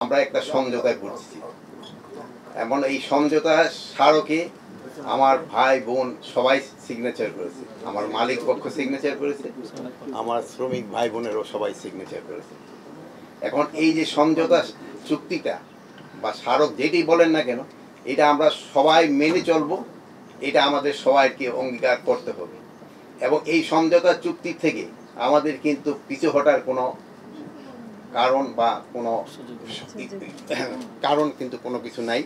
আমরা একটা সমঝোতায় পড়ছি। এমন এই সমঝোতা স্মারকে আমার ভাই বোন সবাই সিগনেচার করেছে, আমার মালিক পক্ষ সিগনেচার করেছে, আমার শ্রমিক ভাই বোনেরও সবাই সিগনেচার করেছে। এখন এই যে সমঝোতা চুক্তিটা বা স্মারক যেটি বলেন না কেন, এটা আমরা সবাই মেনে চলবো, এটা আমাদের সবাইকে অঙ্গীকার করতে হবে। এবং এই সমঝোতা চুক্তি থেকে আমাদের কিন্তু পিছু হটার কোনো কারণ বা কোনো কারণ কিন্তু কোনো কিছু নাই।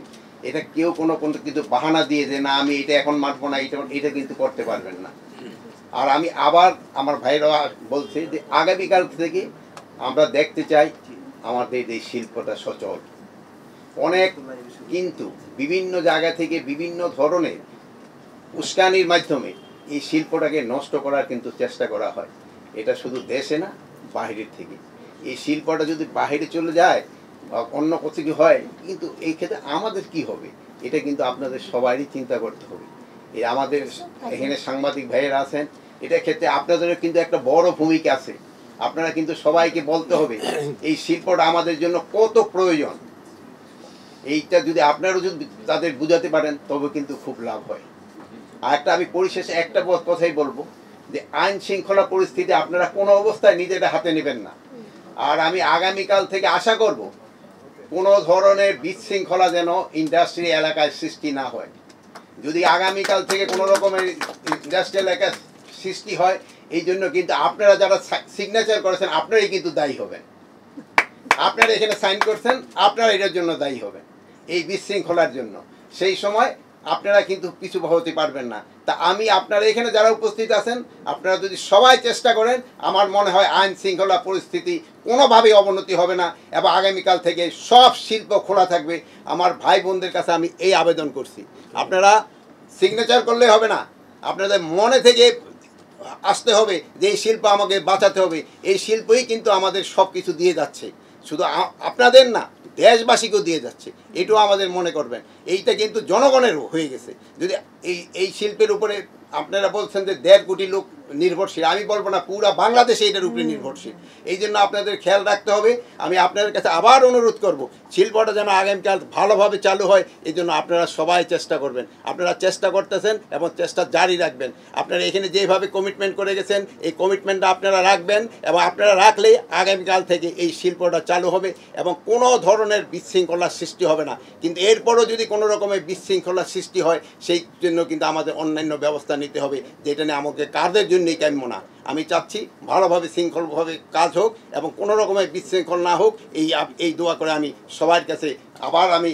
এটা কেউ কোনো কিন্তু বাহানা দিয়ে যে না আমি এটা এখন মানবো না, এটা কিন্তু করতে পারবেন না। আর আমি আবার আমার ভাইরা বলছে যে আগামীকাল থেকে আমরা দেখতে চাই আমাদের এই শিল্পটা সচল। অনেক কিন্তু বিভিন্ন জায়গা থেকে বিভিন্ন ধরনের উস্কানির মাধ্যমে এই শিল্পটাকে নষ্ট করার কিন্তু চেষ্টা করা হয়। এটা শুধু দেশে না, বাহিরের থেকে। এই শিল্পটা যদি বাহিরে চলে যায় অন্য কিছু হয়, কিন্তু এই ক্ষেত্রে আমাদের কি হবে এটা কিন্তু আপনাদের সবারই চিন্তা করতে হবে। এই আমাদের এখানে সাংবাদিক ভাইয়েরা আছেন, এটার ক্ষেত্রে আপনাদেরও কিন্তু একটা বড় ভূমিকা আছে। আপনারা কিন্তু সবাইকে বলতে হবে এই শিল্পটা আমাদের জন্য কত প্রয়োজন। এইটা যদি আপনারাও যদি তাদের বুঝাতে পারেন তবে কিন্তু খুব লাভ হয়। আর একটা আমি পরিশেষে একটা কথাই বলবো যে আইন শৃঙ্খলা পরিস্থিতি আপনারা কোনো অবস্থায় নিজেরা হাতে নেবেন না। আর আমি আগামীকাল থেকে আশা করব কোনো ধরনের বিশৃঙ্খলা যেন ইন্ডাস্ট্রি এলাকায় সৃষ্টি না হয়। যদি আগামীকাল থেকে কোনো রকমের ইন্ডাস্ট্রি এলাকায় সৃষ্টি হয়, এই জন্য কিন্তু আপনারা যারা সিগনেচার করেছেন আপনারাই কিন্তু দায়ী হবেন। আপনারা এখানে সাইন করছেন, আপনারা এটার জন্য দায়ী হবেন, এই বিশৃঙ্খলার জন্য। সেই সময় আপনারা কিন্তু পিছু হতে পারবেন না। তা আমি আপনারা এখানে যারা উপস্থিত আছেন, আপনারা যদি সবাই চেষ্টা করেন, আমার মনে হয় আইন শৃঙ্খলা পরিস্থিতি কোনোভাবেই অবনতি হবে না এবং আগামীকাল থেকে সব শিল্প খোলা থাকবে। আমার ভাই বোনদের কাছে আমি এই আবেদন করছি, আপনারা সিগনেচার করলে হবে না, আপনাদের মনে থেকে আসতে হবে যে এই শিল্প আমাকে বাঁচাতে হবে। এই শিল্পই কিন্তু আমাদের সব কিছু দিয়ে যাচ্ছে, শুধু আপনাদের না, দেশবাসীকেও দিয়ে যাচ্ছে। এটাও আমাদের মনে করবেন। এইটা কিন্তু জনগণেরও হয়ে গেছে। যদি এই শিল্পের উপরে আপনারা বলছেন যে 1.5 কোটি লোক নির্ভরশীল, আমি বলবো না পুরা বাংলাদেশে এটার উপরে নির্ভরশীল। এই জন্য আপনাদের খেয়াল রাখতে হবে। আমি আপনাদের কাছে আবার অনুরোধ করব শিল্পটা যেন আগামীকাল ভালোভাবে চালু হয়, এই জন্য আপনারা সবাই চেষ্টা করবেন। আপনারা চেষ্টা করতেছেন এবং চেষ্টা জারি রাখবেন। আপনারা এখানে যেভাবে কমিটমেন্ট করে গেছেন, এই কমিটমেন্টটা আপনারা রাখবেন এবং আপনারা রাখলেই আগামীকাল থেকে এই শিল্পটা চালু হবে এবং কোনো ধরনের বিশৃঙ্খলার সৃষ্টি হবে না। কিন্তু এরপরও যদি কোনো রকমের বিশৃঙ্খলার সৃষ্টি হয়, সেই জন্য কিন্তু আমাদের অন্যান্য ব্যবস্থা নিতে হবে, যেটা নিয়ে আমাকে কাজের জন্যই কাম্য না। আমি চাচ্ছি ভালোভাবে শৃঙ্খলভাবে কাজ হোক এবং কোনো রকমের বিশৃঙ্খল না হোক। এই দোয়া করে আমি সবার কাছে আবার আমি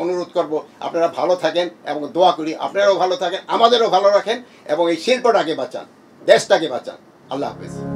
অনুরোধ করব আপনারা ভালো থাকেন এবং দোয়া করি আপনারাও ভালো থাকেন, আমাদেরও ভালো রাখেন এবং এই শিল্পটাকে বাঁচান, দেশটাকে বাঁচান। আল্লাহ হাফেজ।